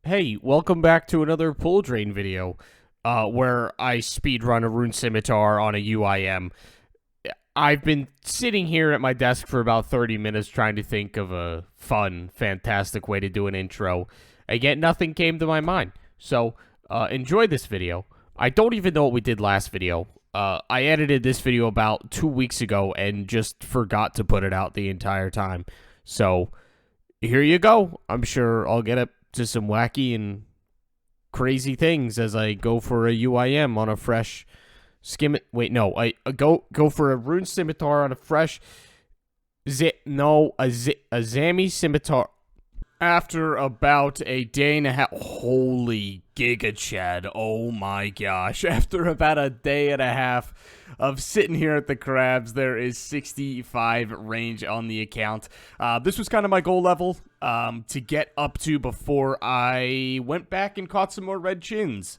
Hey, welcome back to another pull drain video, where I speedrun a rune scimitar on a UIM. I've been sitting here at my desk for about 30 minutes trying to think of a fun, fantastic way to do an intro, and yet nothing came to my mind. So, enjoy this video. I don't even know what we did last video. I edited this video about 2 weeks ago and just forgot to put it out the entire time. So, here you go. I'm sure I'll get up to some wacky and crazy things as I go for a UIM on a fresh I go for a rune scimitar on a fresh a Zami scimitar. After about a day and a half, holy giga chad, oh my gosh. After about a day and a half of sitting here at the crabs, there is 65 range on the account. This was kind of my goal level to get up to before I went back and caught some more red chins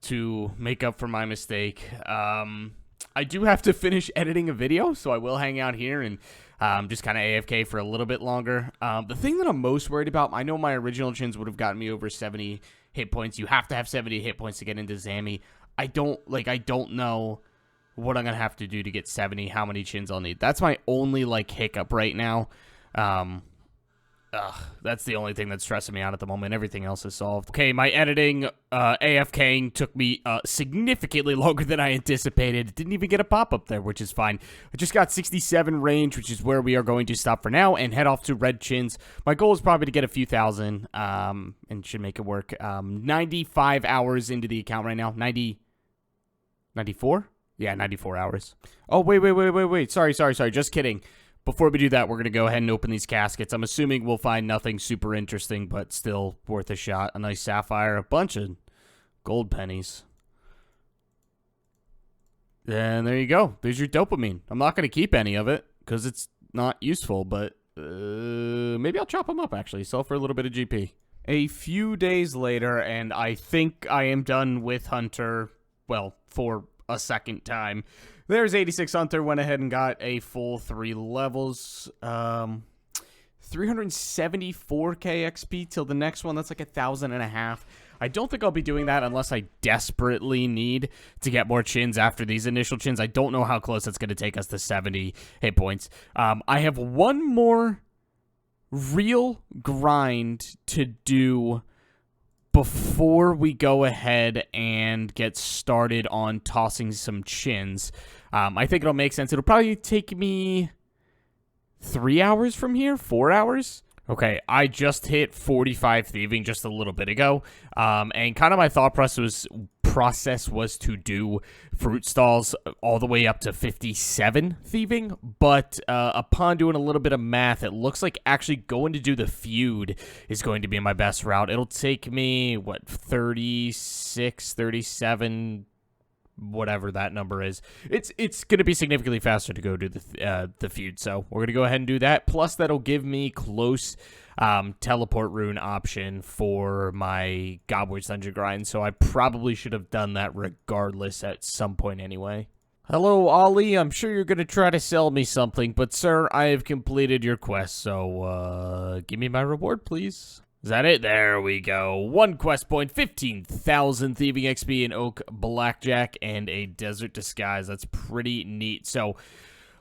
to make up for my mistake. I do have to finish editing a video, so I will hang out here and just kind of AFK for a little bit longer. The thing that I'm most worried about, I know my original chins would have gotten me over 70 hit points. You have to have 70 hit points to get into Zami. I don't know what I'm going to have to do to get 70, how many chins I'll need. That's my only, hiccup right now. That's the only thing that's stressing me out at the moment. Everything else is solved. Okay, my editing, AFKing took me significantly longer than I anticipated. Didn't even get a pop-up there, which is fine. I just got 67 range, which is where we are going to stop for now, and head off to red chins. My goal is probably to get a few thousand, and should make it work. 95 hours into the account right now. 94? Yeah, 94 hours. Oh, wait. Sorry. Just kidding. Before we do that, we're going to go ahead and open these caskets. I'm assuming we'll find nothing super interesting, but still worth a shot. A nice sapphire, a bunch of gold pennies. And there you go. There's your dopamine. I'm not going to keep any of it because it's not useful, but maybe I'll chop them up, actually. Sell for a little bit of GP. A few days later, and I think I am done with Hunter, well, for a second time. There's 86 Hunter, went ahead and got a full 3 levels. 374k XP till the next one. That's like 1,500. I don't think I'll be doing that unless I desperately need to get more chins after these initial chins. I don't know how close that's going to take us to 70 hit points. I have one more real grind to do before we go ahead and get started on tossing some chins. I think it'll make sense. It'll probably take me 3 hours from here, 4 hours. Okay, I just hit 45 thieving just a little bit ago, and kind of my thought process was to do fruit stalls all the way up to 57 thieving, but upon doing a little bit of math, it looks like actually going to do the feud is going to be my best route. It'll take me, 36, 37, whatever that number is. It's going to be significantly faster to go do the feud, so we're going to go ahead and do that. Plus, that'll give me close teleport rune option for my Gobwitch Dungeon grind, so I probably should have done that regardless at some point anyway. Hello, Ollie. I'm sure you're going to try to sell me something, but sir, I have completed your quest, so give me my reward, please. Is that it? There we go. 1 quest point, 15,000 thieving XP, an oak blackjack, and a desert disguise. That's pretty neat. So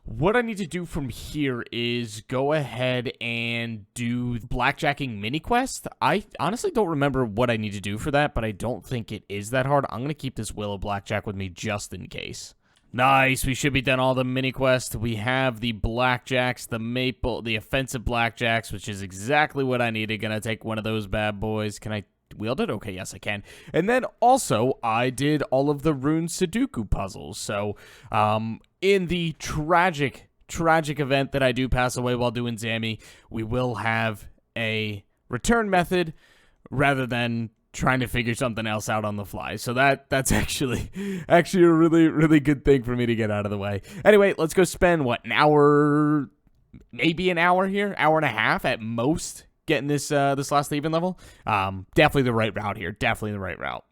what I need to do from here is go ahead and do blackjacking mini quest. I honestly don't remember what I need to do for that, but I don't think it is that hard. I'm going to keep this Willow Blackjack with me just in case. Nice, we should be done all the mini quests. We have the blackjacks, the offensive blackjacks, which is exactly what I needed. Gonna take one of those bad boys. Can I wield it? Okay, yes, I can. And then also, I did all of the rune Sudoku puzzles. So, in the tragic event that I do pass away while doing Zami, we will have a return method rather than trying to figure something else out on the fly. So that's actually a really good thing for me to get out of the way. Anyway, let's go spend an hour, maybe an hour here, hour and a half at most, getting this last thieving level. Definitely the right route here. Definitely the right route.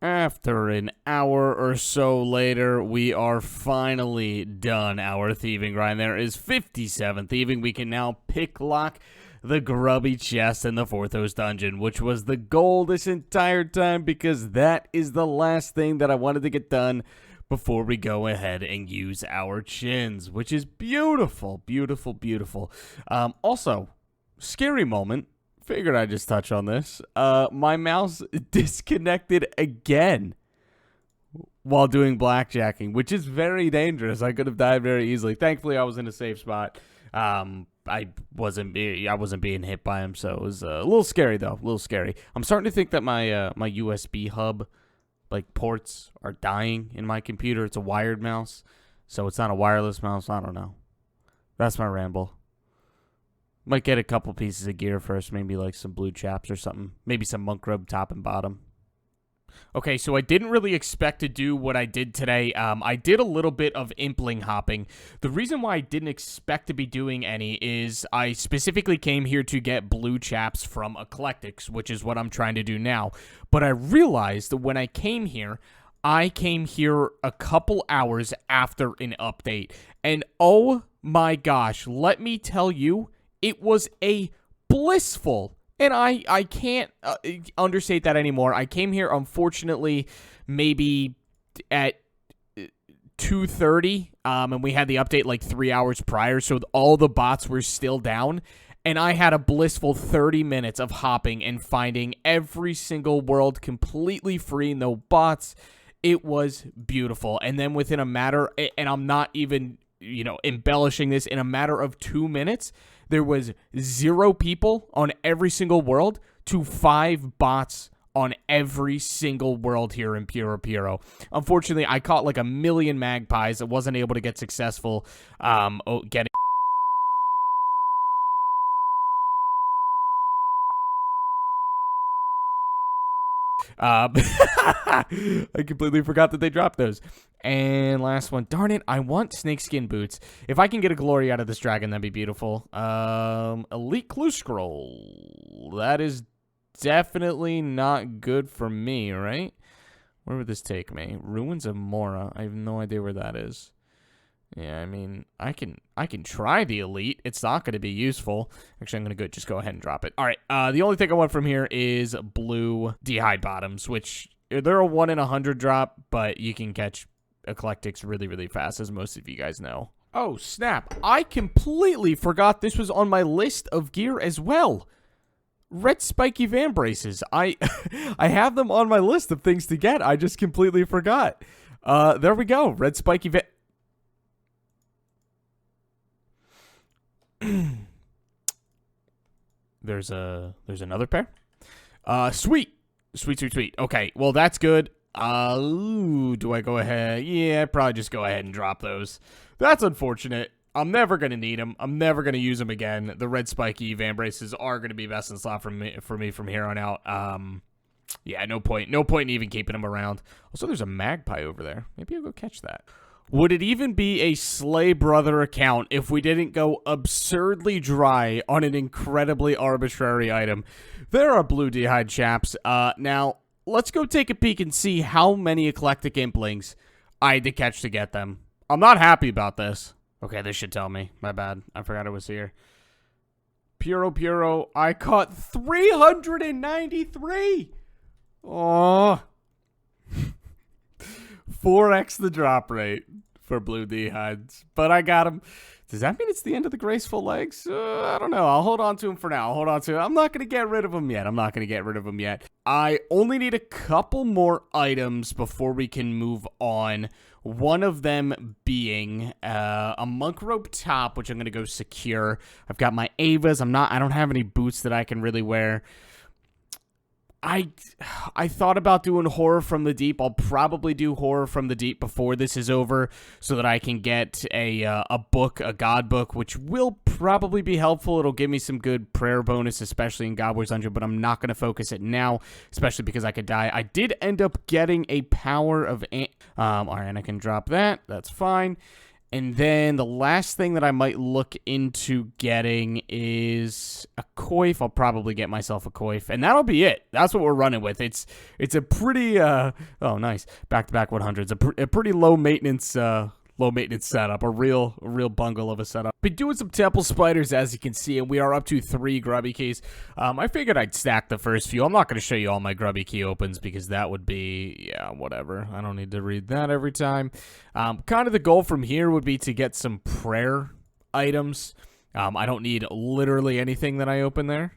After an hour or so later, we are finally done our thieving grind. There is 57 thieving. We can now pick lock the grubby chest in the Forthos dungeon, which was the goal this entire time because that is the last thing that I wanted to get done before we go ahead and use our chins, which is beautiful, beautiful, beautiful. Also, scary moment. Figured I'd just touch on this. My mouse disconnected again while doing blackjacking, which is very dangerous. I could have died very easily. Thankfully, I was in a safe spot. I wasn't being hit by him, so it was a little scary though. A little scary. I'm starting to think that my my USB hub, like ports, are dying in my computer. It's a wired mouse, so it's not a wireless mouse. I don't know. That's my ramble. Might get a couple pieces of gear first, maybe like some blue chaps or something. Maybe some monk robe top and bottom. Okay, so I didn't really expect to do what I did today. I did a little bit of impling hopping. The reason why I didn't expect to be doing any is I specifically came here to get blue chaps from Eclectics, which is what I'm trying to do now. But I realized that when I came here a couple hours after an update. And oh my gosh, let me tell you, it was a blissful, and I can't understate that anymore. I came here, unfortunately, maybe at 2:30, and we had the update like 3 hours prior, so all the bots were still down, and I had a blissful 30 minutes of hopping and finding every single world completely free, no bots. It was beautiful, and then within a matter, and I'm not even, embellishing this, in a matter of 2 minutes, there was 0 people on every single world to 5 bots on every single world here in Puro Puro. Unfortunately, I caught like a million magpies. I wasn't able to get successful getting... I completely forgot that they dropped those. And last one. Darn it, I want snakeskin boots. If I can get a glory out of this dragon, that'd be beautiful. Elite clue scroll. That is definitely not good for me, right? Where would this take me? Ruins of Mora. I have no idea where that is. Yeah, I mean, I can try the elite. It's not going to be useful. Actually, I'm going to just go ahead and drop it. All right, the only thing I want from here is blue d'hide bottoms, which they're a 1 in 100 drop, but you can catch eclectics really, really fast, as most of you guys know. Oh, snap. I completely forgot this was on my list of gear as well. Red spiky van braces. I have them on my list of things to get. I just completely forgot. There we go. Red spiky van... There's another pair. Sweet. Okay, well, that's good. Do I go ahead? Yeah, I'd probably just go ahead and drop those. That's unfortunate. I'm never going to need them. I'm never going to use them again. The red spiky van braces are going to be best in slot for me from here on out. Yeah, no point in even keeping them around. Also, there's a magpie over there. Maybe I'll go catch that. Would it even be a Slay Brother account if we didn't go absurdly dry on an incredibly arbitrary item? There are blue d'hide chaps. Now, let's go take a peek and see how many eclectic implings I had to catch to get them. I'm not happy about this. Okay, this should tell me. My bad. I forgot it was here. Puro, I caught 393! Oh. 4x the drop rate for blue d'hides, but I got him. Does that mean it's the end of the graceful legs? I don't know. I'll hold on to him for now. I'm not going to get rid of him yet. I only need a couple more items before we can move on. One of them being a monk rope top, which I'm going to go secure. I've got my Avas. I don't have any boots that I can really wear. I thought about doing Horror from the Deep. I'll probably do Horror from the Deep before this is over so that I can get a book, a God book, which will probably be helpful. It'll give me some good prayer bonus, especially in God Wars Dungeon, but I'm not going to focus it now, especially because I could die. I did end up getting a Power of... all right, and I can drop that. That's fine. And then the last thing that I might look into getting is a coif. I'll probably get myself a coif, and that'll be it. That's what we're running with. It's a pretty oh nice back-to-back 100s. A pretty low maintenance low maintenance setup, a real bungle of a setup. Been doing some temple spiders, as you can see, and we are up to 3 grubby keys. I figured I'd stack the first few. I'm not going to show you all my grubby key opens because that would be, yeah, whatever. I don't need to read that every time. Kind of the goal from here would be to get some prayer items. I don't need literally anything that I open there.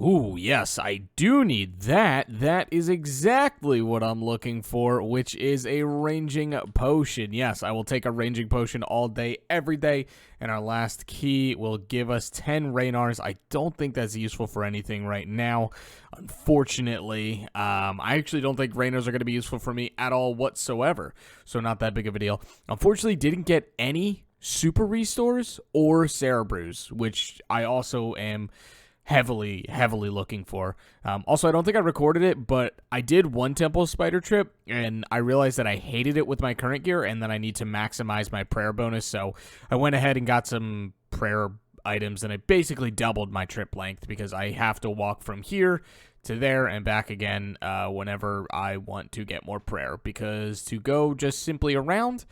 Ooh, yes, I do need that. That is exactly what I'm looking for, which is a ranging potion. Yes, I will take a ranging potion all day, every day, and our last key will give us 10 Raynars. I don't think that's useful for anything right now, unfortunately. I actually don't think Raynars are going to be useful for me at all whatsoever, so not that big of a deal. Unfortunately, didn't get any super restores or Cerebrews, which I also am heavily looking for. Also, I don't think I recorded it, but I did one temple spider trip, and I realized that I hated it with my current gear, and that I need to maximize my prayer bonus, so I went ahead and got some prayer items, and I basically doubled my trip length, because I have to walk from here to there and back again whenever I want to get more prayer, because to go just simply around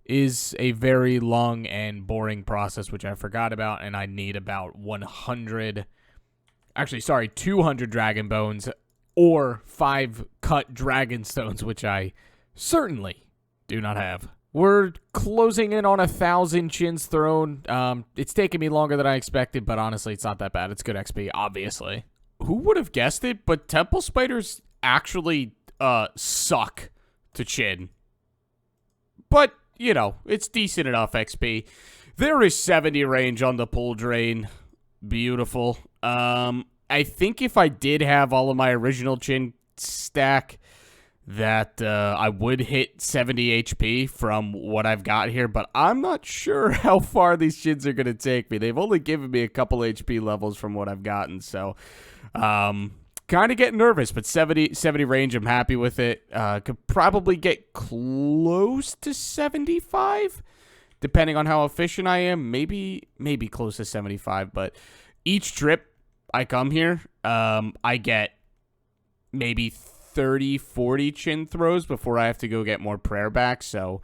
is a very long and boring process, which I forgot about, and I need about 200 dragon bones or 5 cut dragon stones, which I certainly do not have. We're closing in on 1,000 chins thrown. It's taken me longer than I expected, but honestly, it's not that bad. It's good XP, obviously. Who would have guessed it? But temple spiders actually suck to chin. But, you know, it's decent enough XP. There is 70 range on the pull drain. Beautiful. I think if I did have all of my original chin stack, that I would hit 70 HP from what I've got here, but I'm not sure how far these chins are going to take me. They've only given me a couple HP levels from what I've gotten, so kind of getting nervous, but 70 range, I'm happy with it. Could probably get close to 75, depending on how efficient I am. Maybe close to 75, but each trip I come here, I get maybe 30, 40 chin throws before I have to go get more prayer back. So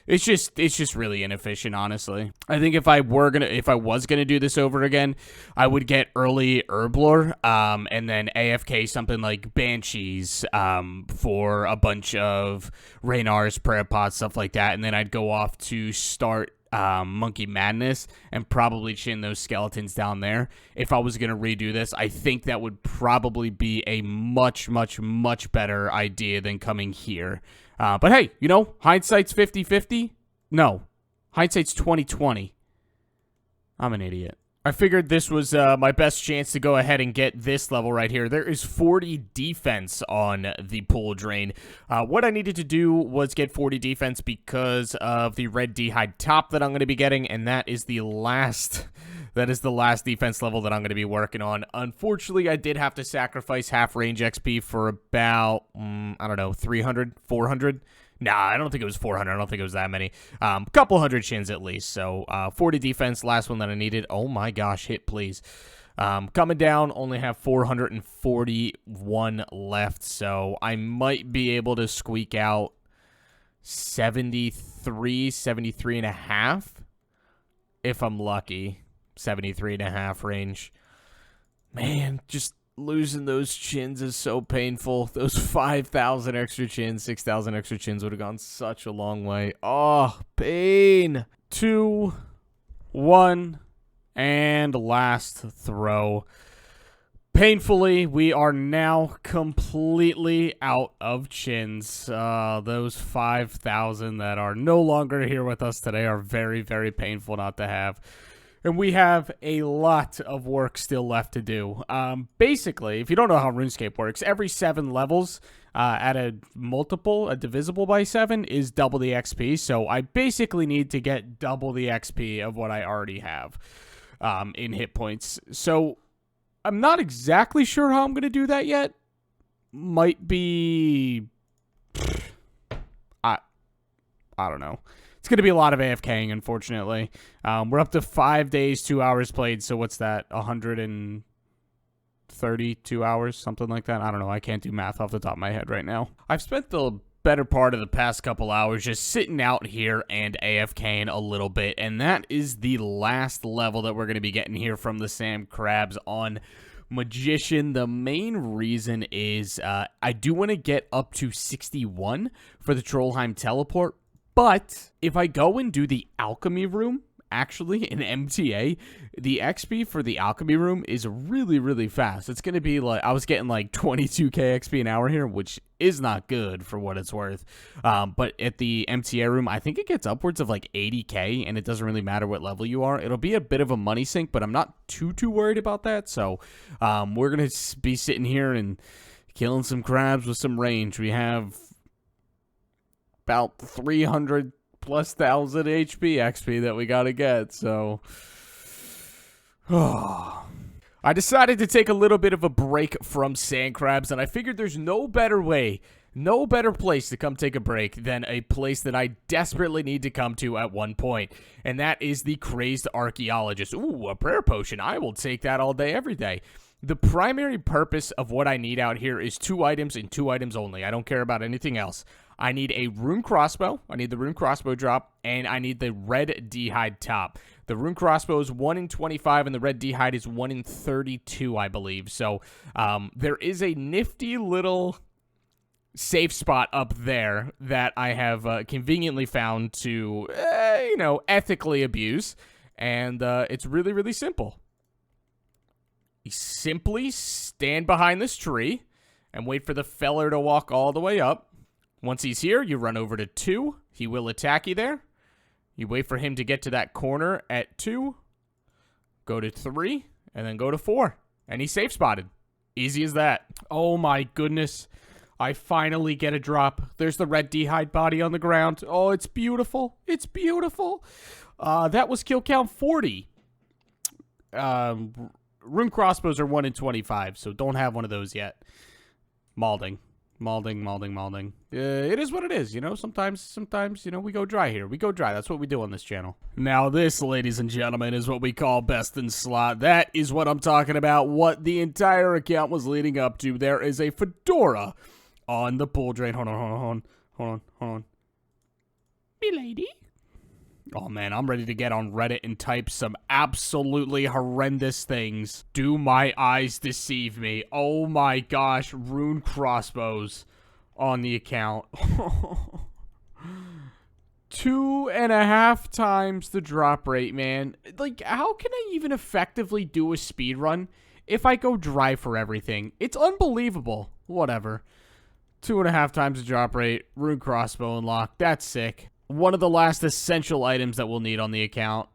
it's just really inefficient, honestly. I think if I was gonna do this over again, I would get early Herblore, and then AFK something like Banshees, for a bunch of Raynars, prayer pots, stuff like that, and then I'd go off to start Monkey Madness and probably chin those skeletons down there. If I was going to redo this, I think that would probably be a much better idea than coming here. But hey, you know, hindsight's 50-50. No, hindsight's 20-20. I'm an idiot. I figured this was my best chance to go ahead and get this level right here. There is 40 defense on the pull drain. What I needed to do was get 40 defense because of the red d'hide top that I'm going to be getting, and that is the last defense level that I'm going to be working on. Unfortunately, I did have to sacrifice half range XP for about, I don't know, 300, 400. Nah, I don't think it was 400. I don't think it was that many. Couple hundred chins at least. So 40 defense, last one that I needed. Oh my gosh, hit please. Coming down, only have 441 left. So I might be able to squeak out 73 and a half if I'm lucky. 73 and a half range. Man, just losing those chins is so painful. Those 5,000 extra chins, 6,000 extra chins would have gone such a long way. Oh, pain. 2, 1, and last throw. Painfully, we are now completely out of chins. Those 5,000 that are no longer here with us today are very painful not to have. And we have a lot of work still left to do. Basically, if you don't know how RuneScape works, every 7 levels at a divisible by 7 is double the XP. So I basically need to get double the XP of what I already have in hit points. So I'm not exactly sure how I'm going to do that yet. Might be... I don't know. It's going to be a lot of AFKing, unfortunately. We're up to 5 days, 2 hours played, so what's that? 132 hours, something like that? I don't know. I can't do math off the top of my head right now. I've spent the better part of the past couple hours just sitting out here and AFKing a little bit, and that is the last level that we're going to be getting here from the sand crabs on Magician. The main reason is I do want to get up to 61 for the Trollheim teleport, but if I go and do the alchemy room, actually in MTA, the XP for the alchemy room is really, really fast. It's going to be like, I was getting like 22k XP an hour here, which is not good for what it's worth. But at the MTA room, I think it gets upwards of like 80k, and it doesn't really matter what level you are. It'll be a bit of a money sink, but I'm not too worried about that. So we're going to be sitting here and killing some crabs with some range. We have about 300 plus 1,000 HP XP that we gotta get, so I decided to take a little bit of a break from sand crabs, and I figured there's no better way, no better place to come take a break than a place that I desperately need to come to at one point, and that is the Crazed Archaeologist. Ooh, a prayer potion. I will take that all day, every day. The primary purpose of what I need out here is 2 items and 2 items only. I don't care about anything else. I need a rune crossbow. I need the rune crossbow drop, and I need the red d'hide top. The rune crossbow is 1 in 25, and the red d'hide is 1 in 32, I believe. So there is a nifty little safe spot up there that I have conveniently found to, ethically abuse, and it's really, really simple. You simply stand behind this tree and wait for the feller to walk all the way up. Once he's here, you run over to 2. He will attack you there. You wait for him to get to that corner at 2. Go to 3, and then go to 4. And he's safe spotted. Easy as that. Oh my goodness. I finally get a drop. There's the red d'hide body on the ground. Oh, it's beautiful. It's beautiful. That was kill count 40. Rune crossbows are 1 in 25, so don't have one of those yet. Malding. It is what it is, Sometimes, we go dry here. We go dry. That's what we do on this channel. Now, this, ladies and gentlemen, is what we call best in slot. That is what I'm talking about, what the entire account was leading up to. There is a fedora on the pool drain. Hold on. Milady? Oh, man, I'm ready to get on Reddit and type some absolutely horrendous things. Do my eyes deceive me? Oh, my gosh. Rune crossbows on the account. 2.5 times the drop rate, man. Like, how can I even effectively do a speed run if I go dry for everything? It's unbelievable. Whatever. 2.5 times the drop rate. Rune crossbow unlocked. That's sick. One of the last essential items that we'll need on the account.